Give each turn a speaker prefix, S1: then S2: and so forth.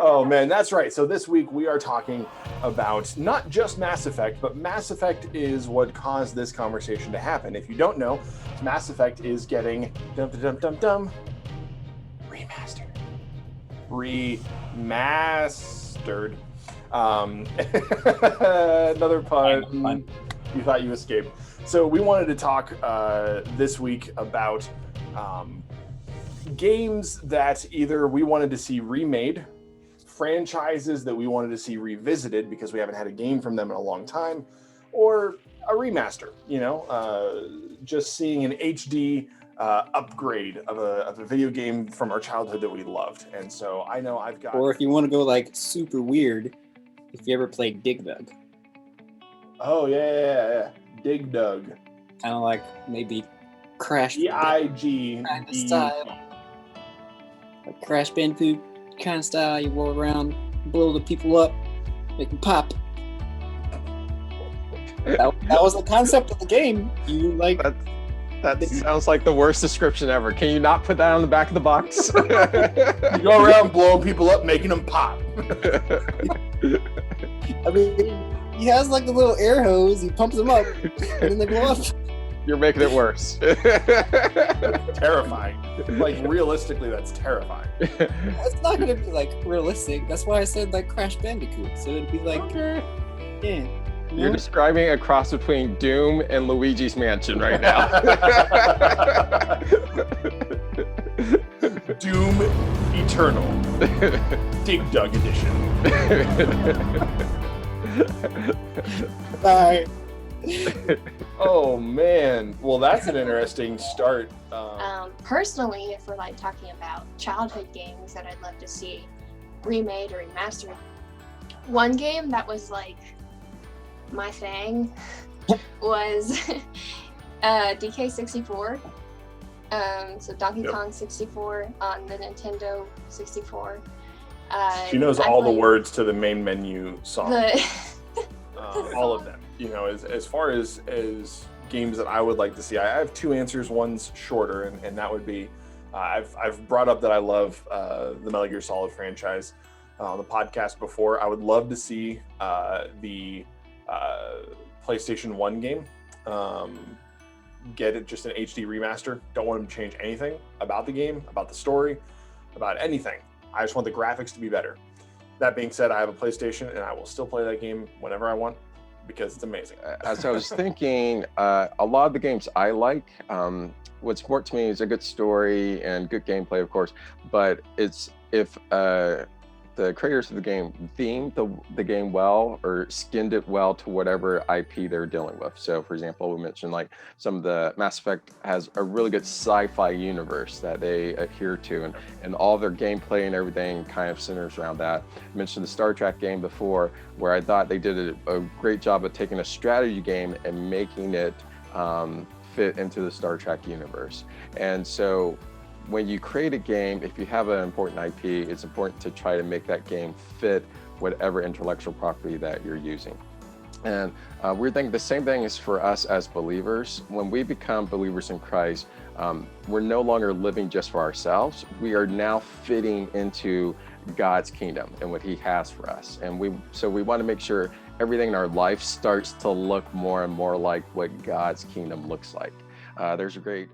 S1: Oh man, that's right. So this week we are talking about not just Mass Effect, but Mass Effect is what caused this conversation to happen. If you don't know, Mass Effect is getting remastered. Remastered. Another pun. You thought you escaped. So we wanted to talk this week about games that either we wanted to see remade, franchises that we wanted to see revisited because we haven't had a game from them in a long time, or a remaster, just seeing an HD upgrade of a video game from our childhood that we loved. And so I know I've got...
S2: Or if you want to go like super weird, if you ever played Dig Dug.
S1: Oh, yeah. Dig Dug.
S2: Kind of like maybe Crash...
S1: D-I-G...
S2: kind of style. Like Crash Bandicoot kind of style. You roll around, blow the people up, make them pop. That was the concept of the game. You like...
S3: That sounds like the worst description ever. Can you not put that on the back of the box?
S1: You go around blowing people up, making them pop.
S2: I mean, he has like a little air hose. He pumps them up, and then they blow up.
S3: You're making it worse.
S1: Terrifying. Like, realistically, that's terrifying.
S2: It's not going to be like realistic. That's why I said like Crash Bandicoot. So it'd be like,
S1: okay.
S2: Yeah.
S3: You're describing a cross between Doom and Luigi's Mansion right now.
S1: Doom Eternal. Dig Dug Edition.
S2: Bye.
S1: Oh man. Well, that's an interesting start.
S4: Personally, if we're like talking about childhood games that I'd love to see remade or remastered, one game that was like my thing was DK64. So Donkey Kong 64 on the Nintendo 64.
S1: She knows all the words to the main menu song. All of them. As far as games that I would like to see, I have two answers. One's shorter, and that would be I've brought up that I love the Metal Gear Solid franchise on the podcast before. I would love to see the PlayStation 1 game. Get it just an HD remaster. Don't want them to change anything about the game, about the story, about anything. I just want the graphics to be better. That being said, I have a PlayStation and I will still play that game whenever I want because it's amazing.
S3: As I was thinking, a lot of the games I like, what's important to me is a good story and good gameplay, of course, but it's if the creators of the game themed the game well or skinned it well to whatever IP they're dealing with. So for example, we mentioned like some of the Mass Effect has a really good sci-fi universe that they adhere to, and all their gameplay and everything kind of centers around that. I mentioned the Star Trek game before, where I thought they did a great job of taking a strategy game and making it fit into the Star Trek universe. And so when you create a game, if you have an important IP, it's important to try to make that game fit whatever intellectual property that you're using. And we're thinking the same thing is for us as believers. When we become believers in Christ, we're no longer living just for ourselves. We are now fitting into God's kingdom and what He has for us. And we want to make sure everything in our life starts to look more and more like what God's kingdom looks like. There's a great